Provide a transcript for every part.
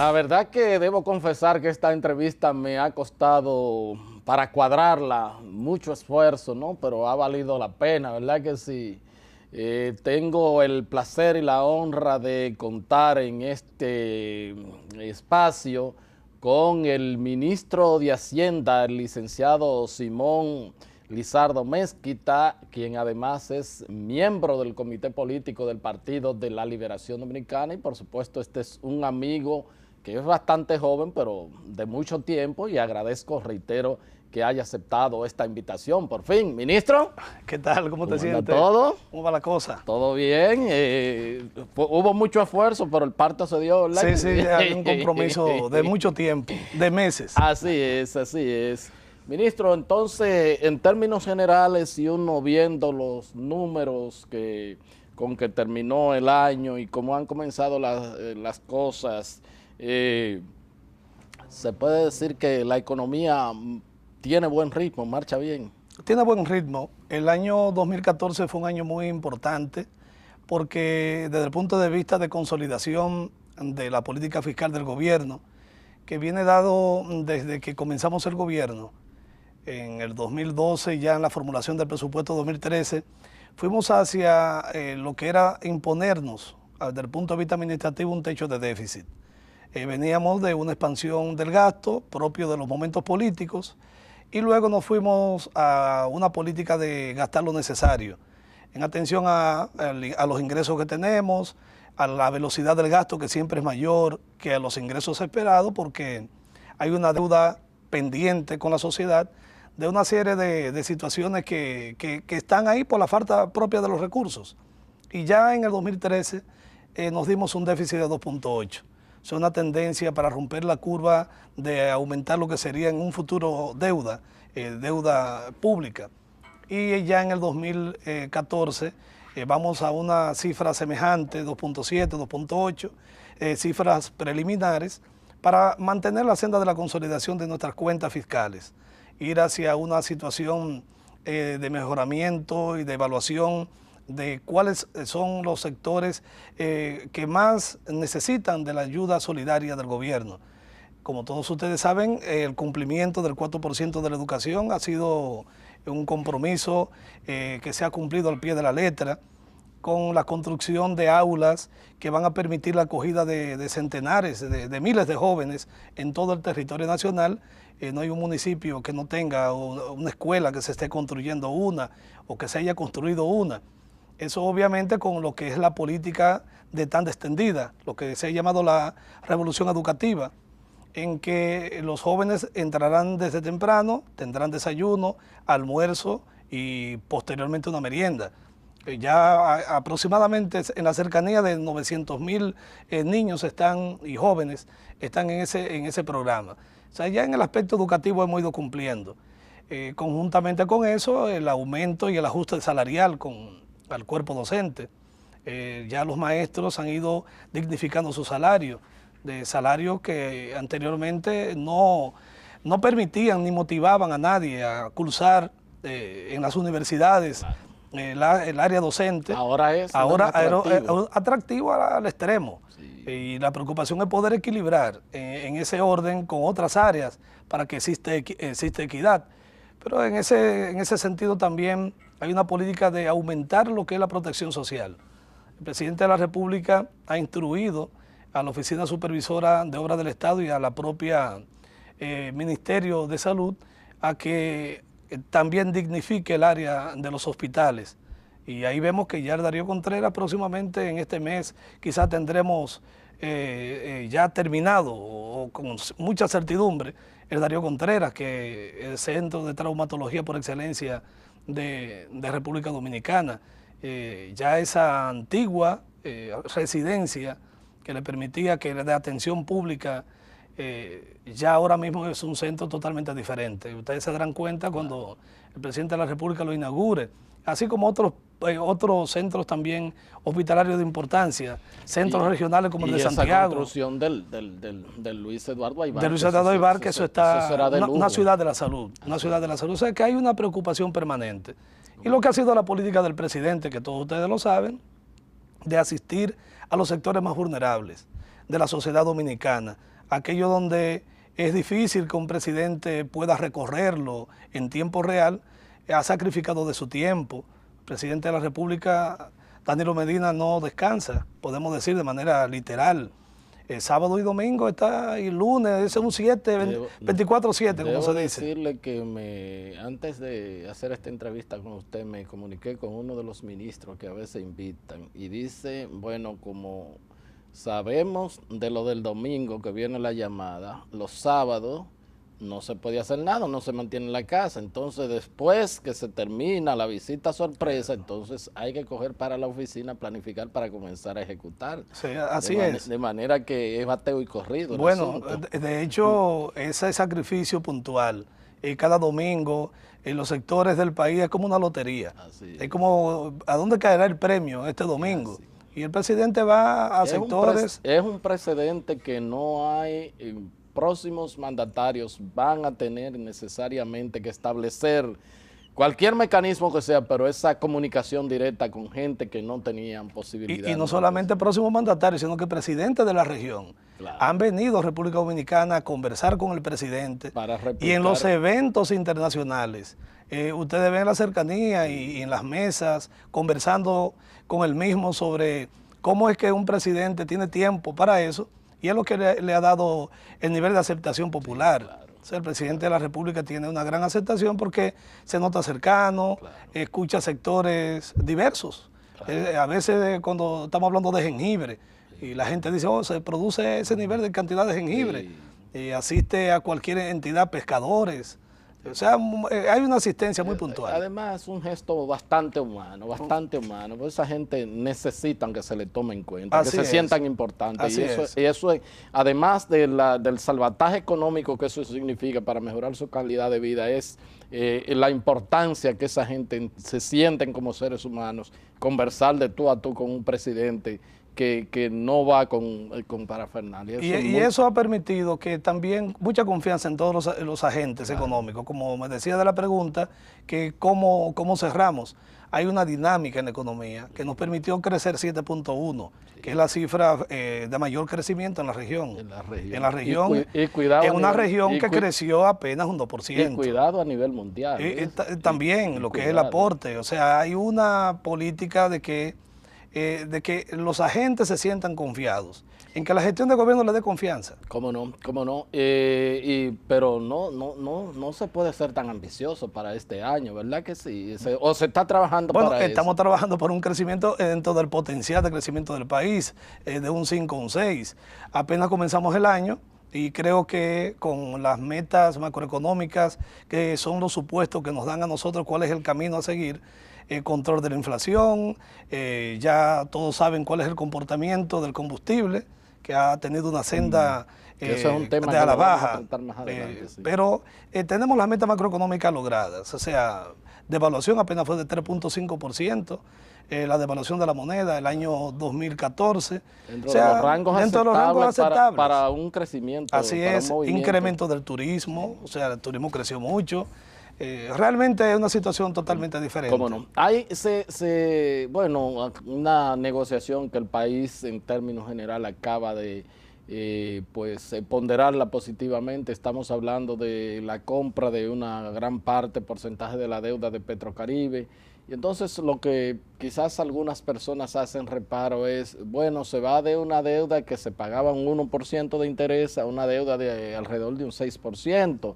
La verdad que debo confesar que esta entrevista me ha costado, para cuadrarla, mucho esfuerzo, ¿no? Pero ha valido la pena, ¿verdad que sí? Tengo el placer y la honra de contar en este espacio con el ministro de Hacienda, el licenciado Simón Lizardo Mezquita, quien además es miembro del Comité Político del Partido de la Liberación Dominicana, y por supuesto este es un amigo que es bastante joven, pero de mucho tiempo, y agradezco, reitero, que haya aceptado esta invitación. Por fin, ministro. ¿Qué tal? ¿Cómo te sientes? ¿Todo? ¿Cómo va la cosa? Todo bien. Hubo mucho esfuerzo, pero el parto se dio, ¿verdad? Sí, hay un compromiso de mucho tiempo, de meses. Así es, así es. Ministro, entonces, en términos generales, y uno viendo los números con que terminó el año y cómo han comenzado las cosas, se puede decir que la economía tiene buen ritmo, marcha bien. Tiene buen ritmo. El año 2014 fue un año muy importante porque desde el punto de vista de consolidación de la política fiscal del gobierno, que viene dado desde que comenzamos el gobierno, en el 2012, ya en la formulación del presupuesto 2013, fuimos hacia lo que era imponernos, desde el punto de vista administrativo, un techo de déficit. Veníamos de una expansión del gasto propio de los momentos políticos y luego nos fuimos a una política de gastar lo necesario, en atención a los ingresos que tenemos, a la velocidad del gasto que siempre es mayor que a los ingresos esperados, porque hay una deuda pendiente con la sociedad de una serie de situaciones que están ahí por la falta propia de los recursos. Y ya en el 2013 nos dimos un déficit de 2.8. Es una tendencia para romper la curva de aumentar lo que sería en un futuro deuda pública. Y ya en el 2014 vamos a una cifra semejante, 2.7, 2.8, cifras preliminares, para mantener la senda de la consolidación de nuestras cuentas fiscales, ir hacia una situación de mejoramiento y de evaluación de cuáles son los sectores que más necesitan de la ayuda solidaria del gobierno. Como todos ustedes saben, el cumplimiento del 4% de la educación ha sido un compromiso que se ha cumplido al pie de la letra, con la construcción de aulas que van a permitir la acogida de centenares, de miles de jóvenes en todo el territorio nacional. No hay un municipio que no tenga una escuela que se esté construyendo una o que se haya construido una. Eso obviamente con lo que es la política de tanda extendida, lo que se ha llamado la revolución educativa, en que los jóvenes entrarán desde temprano, tendrán desayuno, almuerzo y posteriormente una merienda. Ya aproximadamente en la cercanía de 900.000 niños y jóvenes están en ese programa. O sea, ya en el aspecto educativo hemos ido cumpliendo. Conjuntamente con eso, el aumento y el ajuste salarial al cuerpo docente. Ya los maestros han ido dignificando su salario, de salarios que anteriormente no permitían ni motivaban a nadie a cursar en las universidades. El área docente ahora es atractivo al extremo. Sí. Y la preocupación es poder equilibrar en ese orden con otras áreas para que existe equidad. Pero en ese sentido también hay una política de aumentar lo que es la protección social. El presidente de la República ha instruido a la Oficina Supervisora de Obras del Estado y a la propia Ministerio de Salud a que también dignifique el área de los hospitales. Y ahí vemos que ya el Darío Contreras próximamente en este mes quizás tendremos ya terminado o con mucha certidumbre el Darío Contreras, que es el centro de traumatología por excelencia de República Dominicana. Ya esa antigua residencia que le permitía que le dé atención pública, ya ahora mismo es un centro totalmente diferente. Ustedes se darán cuenta cuando el presidente de la República lo inaugure, así como otros centros también hospitalarios de importancia, centros regionales como el de Santiago. Y esa construcción del Luis Eduardo Aybar. De Luis Eduardo Aybar, que eso está una ciudad de la salud, una ciudad de la salud. O sea que hay una preocupación permanente. Y lo que ha sido la política del presidente, que todos ustedes lo saben, de asistir a los sectores más vulnerables de la sociedad dominicana, aquello donde es difícil que un presidente pueda recorrerlo en tiempo real, ha sacrificado de su tiempo. El presidente de la República, Danilo Medina, no descansa, podemos decir de manera literal. Sábado y domingo está, y lunes, es un 24/7, como se dice. Decirle que antes de hacer esta entrevista con usted, me comuniqué con uno de los ministros que a veces invitan y dice, bueno, como sabemos de lo del domingo que viene la llamada, los sábados no se puede hacer nada, no se mantiene en la casa, entonces después que se termina la visita sorpresa, entonces hay que coger para la oficina, planificar para comenzar a ejecutar. Sí, así es. De manera que es bateo y corrido. Bueno, de hecho, ese sacrificio puntual, cada domingo, en los sectores del país es como una lotería. Es como, ¿a dónde caerá el premio este domingo? Y el presidente va a sectores... Es un precedente que no hay... próximos mandatarios van a tener necesariamente que establecer cualquier mecanismo que sea, pero esa comunicación directa con gente que no tenían posibilidad. Y no solamente próximos mandatarios, sino que presidentes de la región han venido a República Dominicana a conversar con el presidente. Y en los eventos internacionales, ustedes ven la cercanía y en las mesas, conversando con el mismo sobre cómo es que un presidente tiene tiempo para eso. Y es lo que le ha dado el nivel de aceptación popular. Claro. O sea, el presidente de la República tiene una gran aceptación porque se nota cercano, escucha sectores diversos. A veces cuando estamos hablando de jengibre, y la gente dice, oh, se produce ese nivel de cantidad de jengibre, y asiste a cualquier entidad, pescadores. O sea, hay una asistencia muy puntual. Además, es un gesto bastante humano, porque esa gente necesitan que se le tome en cuenta, que se sientan importantes. Y eso es, además del salvataje económico que eso significa para mejorar su calidad de vida, es la importancia que esa gente se sienten como seres humanos, conversar de tú a tú con un presidente que no va con parafernalia. Y eso ha permitido que también mucha confianza en todos los agentes económicos. Como me decía de la pregunta, que cómo cerramos. Hay una dinámica en la economía que nos permitió crecer 7.1, que es la cifra de mayor crecimiento en la región. En la región, en una región que creció apenas un 2%. Y cuidado a nivel mundial. También lo que es el aporte. O sea, hay una política de que los agentes se sientan confiados, en que la gestión de gobierno le dé confianza. Cómo no, pero no se puede ser tan ambicioso para este año, ¿verdad que sí? ¿O se está trabajando para eso? Estamos trabajando por un crecimiento dentro del potencial de crecimiento del país, de un 5 o un 6. Apenas comenzamos el año, y creo que con las metas macroeconómicas, que son los supuestos que nos dan a nosotros cuál es el camino a seguir, control de la inflación, ya todos saben cuál es el comportamiento del combustible, que ha tenido una senda eso es un tema de a la baja, más adelante, sí. Pero tenemos las metas macroeconómicas logradas, o sea, devaluación apenas fue de 3.5%, la devaluación de la moneda el año 2014. Dentro de los rangos aceptables para un crecimiento. Así es, incremento del turismo, o sea, el turismo creció mucho. Realmente es una situación totalmente diferente. ¿Cómo no? Hay, bueno, una negociación que el país en términos generales acaba de ponderarla positivamente. Estamos hablando de la compra de una gran parte, porcentaje de la deuda de Petrocaribe. Y entonces lo que quizás algunas personas hacen reparo es, bueno, se va de una deuda que se pagaba un 1% de interés a una deuda de alrededor de un 6%.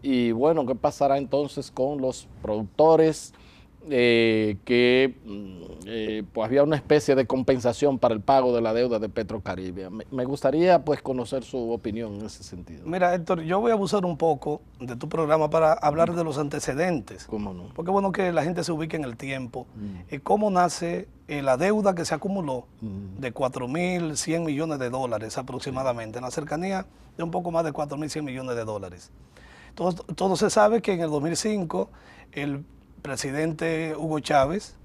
Y bueno, ¿qué pasará entonces con los productores pues había una especie de compensación para el pago de la deuda de Petrocaribe? Me gustaría pues conocer su opinión en ese sentido. Mira, Héctor, yo voy a abusar un poco de tu programa para hablar de los antecedentes. ¿Cómo no? Porque es bueno que la gente se ubique en el tiempo. ¿Cómo nace la deuda que se acumuló de 4.100 millones de dólares aproximadamente, en la cercanía de un poco más de 4.100 millones de dólares? Todo se sabe que en el 2005 el presidente Hugo Chávez,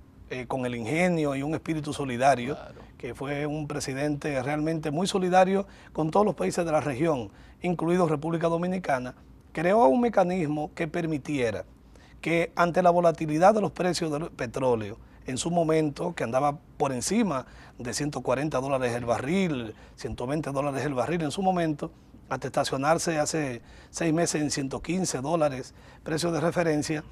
con el ingenio y un espíritu solidario, que fue un presidente realmente muy solidario con todos los países de la región, incluido República Dominicana, creó un mecanismo que permitiera que ante la volatilidad de los precios del petróleo, en su momento, que andaba por encima de $140 el barril, $120 el barril en su momento, hasta estacionarse hace 6 meses en $115, precio de referencia,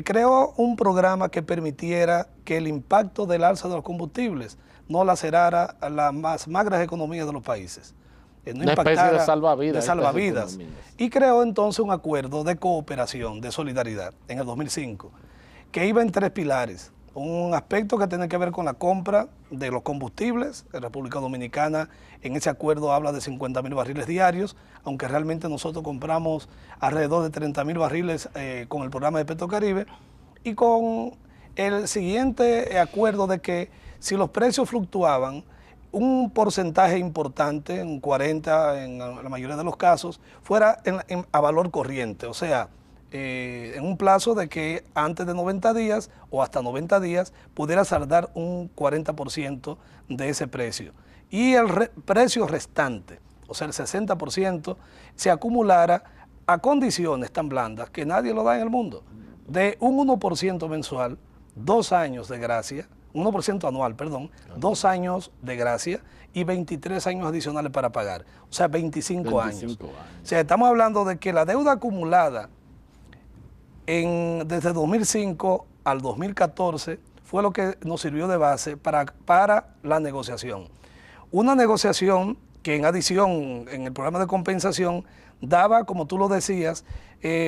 creó un programa que permitiera que el impacto del alza de los combustibles no lacerara a las más magras economías de los países. No una especie de salvavidas. De salvavidas. Y creó entonces un acuerdo de cooperación, de solidaridad, en el 2005, que iba en 3 pilares. Un aspecto que tiene que ver con la compra de los combustibles. En República Dominicana en ese acuerdo habla de 50.000 barriles diarios, aunque realmente nosotros compramos alrededor de 30.000 barriles con el programa de Petrocaribe, y con el siguiente acuerdo de que si los precios fluctuaban, un porcentaje importante, un 40 en la mayoría de los casos, fuera a valor corriente, o sea, en un plazo de que antes de 90 días o hasta 90 días pudiera saldar un 40% de ese precio. Y el precio restante, o sea, el 60%, se acumulara a condiciones tan blandas que nadie lo da en el mundo, de un 1% mensual, 2 años de gracia, 1% anual, perdón, 2 años de gracia y 23 años adicionales para pagar, o sea, 25 años. O sea, estamos hablando de que la deuda acumulada desde 2005 al 2014 fue lo que nos sirvió de base para la negociación. Una negociación que en adición, en el programa de compensación, daba, como tú lo decías,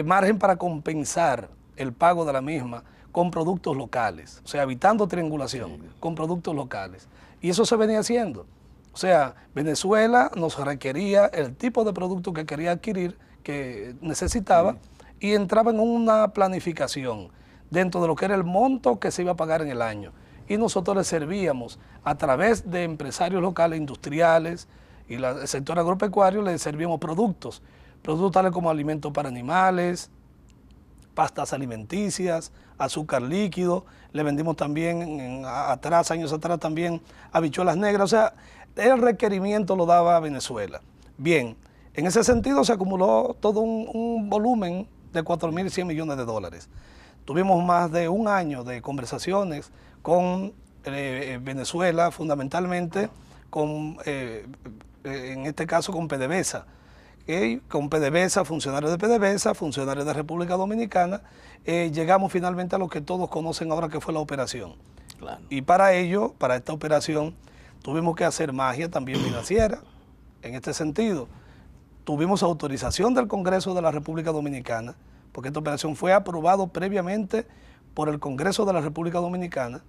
margen para compensar el pago de la misma con productos locales, o sea, evitando triangulación, con productos locales. Y eso se venía haciendo. O sea, Venezuela nos requería el tipo de producto que quería adquirir, que necesitaba, y entraba en una planificación dentro de lo que era el monto que se iba a pagar en el año. Y nosotros le servíamos a través de empresarios locales, industriales y el sector agropecuario, le servíamos productos tales como alimentos para animales, pastas alimenticias, azúcar líquido, le vendimos también años atrás también habichuelas negras, o sea, el requerimiento lo daba Venezuela. Bien, en ese sentido se acumuló todo un volumen de 4.100 millones de dólares. Tuvimos más de un año de conversaciones con Venezuela, fundamentalmente en este caso con PDVSA, con PDVSA, funcionarios de PDVSA, funcionarios de República Dominicana, llegamos finalmente a lo que todos conocen ahora, que fue la operación. Claro. Y para ello, para esta operación, tuvimos que hacer magia también financiera. En este sentido, tuvimos autorización del Congreso de la República Dominicana, porque esta operación fue aprobada previamente por el Congreso de la República Dominicana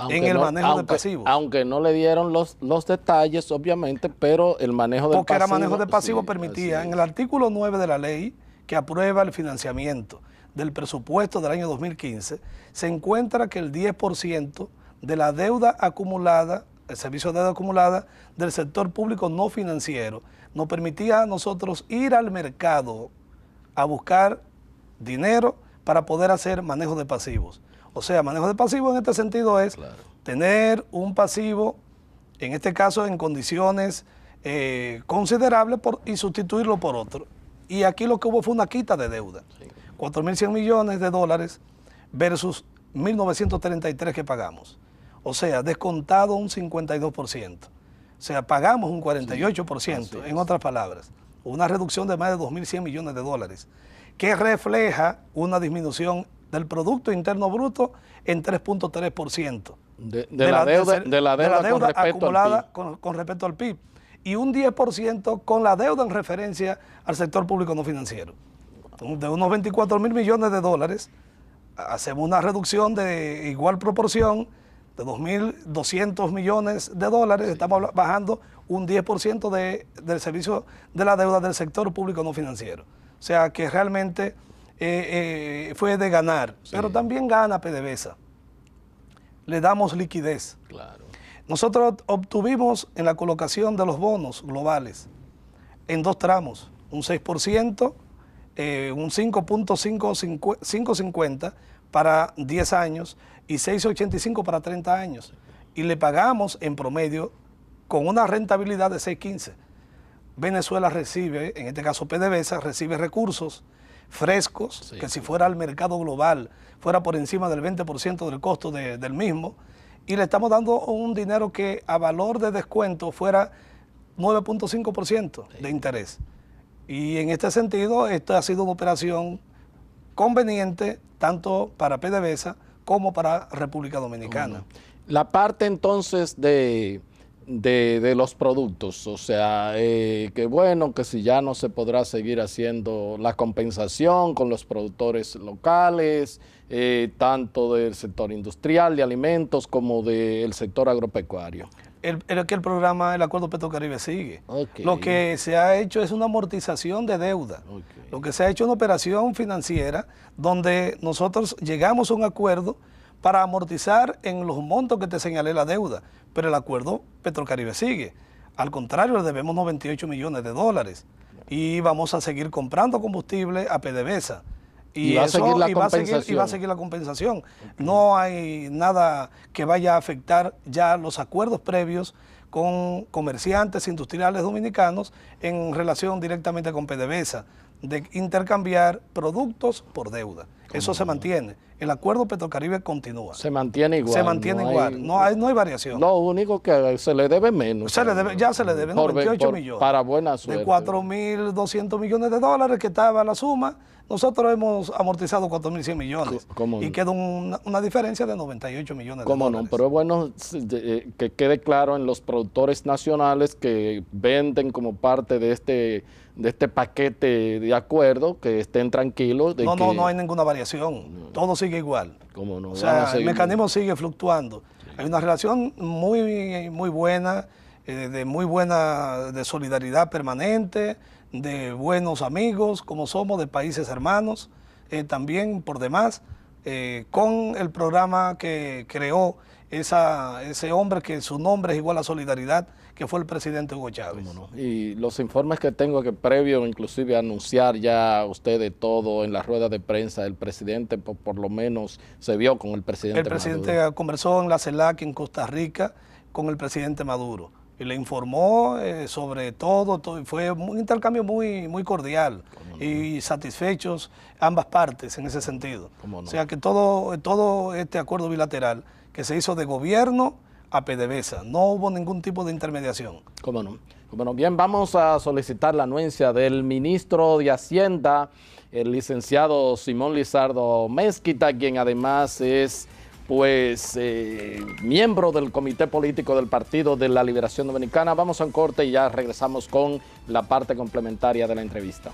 en el manejo de pasivos. Aunque no le dieron los detalles, obviamente, pero el manejo del pasivo... Porque era manejo de pasivos, permitía, en el artículo 9 de la ley que aprueba el financiamiento del presupuesto del año 2015, se encuentra que el 10% de la deuda acumulada, el servicio de deuda acumulada del sector público no financiero, nos permitía a nosotros ir al mercado a buscar dinero para poder hacer manejo de pasivos. O sea, manejo de pasivos en este sentido es tener un pasivo, en este caso en condiciones considerables y sustituirlo por otro. Y aquí lo que hubo fue una quita de deuda. 4.100 millones de dólares versus 1.933 que pagamos. O sea, descontado un 52%. O sea, pagamos un 48%, en otras palabras. Una reducción de más de 2.100 millones de dólares, que refleja una disminución del Producto Interno Bruto en 3.3%. De la deuda acumulada con respecto al PIB. Y un 10% con la deuda en referencia al sector público no financiero. De unos 24.000 millones de dólares, hacemos una reducción de igual proporción, de 2.200 millones de dólares, estamos bajando un 10% del servicio de la deuda del sector público no financiero. O sea que realmente fue de ganar, pero también gana PDVSA. Le damos liquidez. Claro. Nosotros obtuvimos en la colocación de los bonos globales en 2 tramos, un 6%, un 5.550 para 10 años y 6.85 para 30 años. Y le pagamos en promedio con una rentabilidad de 6.15. Venezuela recibe, en este caso PDVSA, recibe recursos frescos, que si fuera al mercado global fuera por encima del 20% del costo del mismo, y le estamos dando un dinero que a valor de descuento fuera 9.5% de interés. Y en este sentido, esta ha sido una operación conveniente tanto para PDVSA como para República Dominicana. La parte entonces de los productos, o sea, que bueno, que si ya no se podrá seguir haciendo la compensación con los productores locales, tanto del sector industrial de alimentos como del sector agropecuario. El programa, el Acuerdo Petrocaribe sigue. Okay. Lo que se ha hecho es una amortización de deuda. Okay. Lo que se ha hecho es una operación financiera donde nosotros llegamos a un acuerdo para amortizar en los montos que te señalé la deuda, pero el Acuerdo Petrocaribe sigue. Al contrario, le debemos 98 millones de dólares y vamos a seguir comprando combustible a PDVSA. Y va a seguir la compensación. Y va a seguir la compensación. Okay. No hay nada que vaya a afectar ya los acuerdos previos con comerciantes industriales dominicanos en relación directamente con PDVSA, de intercambiar productos por deuda. Eso se mantiene. El Acuerdo Petrocaribe continúa. Se mantiene igual. Se mantiene igual. No hay variación. Lo único que se le debe menos. Ya se le debe 98 millones. Para buena suerte. De 4.200 millones de dólares que estaba la suma, nosotros hemos amortizado 4.100 millones. Y queda una diferencia de 98 millones de dólares. No, pero es bueno que quede claro en los productores nacionales que venden como parte de este paquete de acuerdo, que estén tranquilos. No hay ninguna variación. Todo sigue igual. ¿Cómo no? O sea, el mecanismo sigue fluctuando. Sí. Hay una relación muy buena, de solidaridad permanente, de buenos amigos, como somos, de países hermanos, también por demás, con el programa que creó ese hombre que su nombre es igual a solidaridad, que fue el presidente Hugo Chávez. No. Y los informes que tengo, que previo inclusive a anunciar ya usted de todo en la rueda de prensa, el presidente por lo menos se vio con el presidente Maduro. El presidente conversó en la CELAC en Costa Rica con el presidente Maduro y le informó sobre todo, fue un intercambio muy cordial y satisfechos ambas partes en ese sentido. O sea que todo este acuerdo bilateral que se hizo de gobierno a PDVSA, no hubo ningún tipo de intermediación. ¿Cómo no? Bien, vamos a solicitar la anuencia del ministro de Hacienda, el licenciado Simón Lizardo Mezquita, quien además es miembro del Comité Político del Partido de la Liberación Dominicana. Vamos a un corte y ya regresamos con la parte complementaria de la entrevista.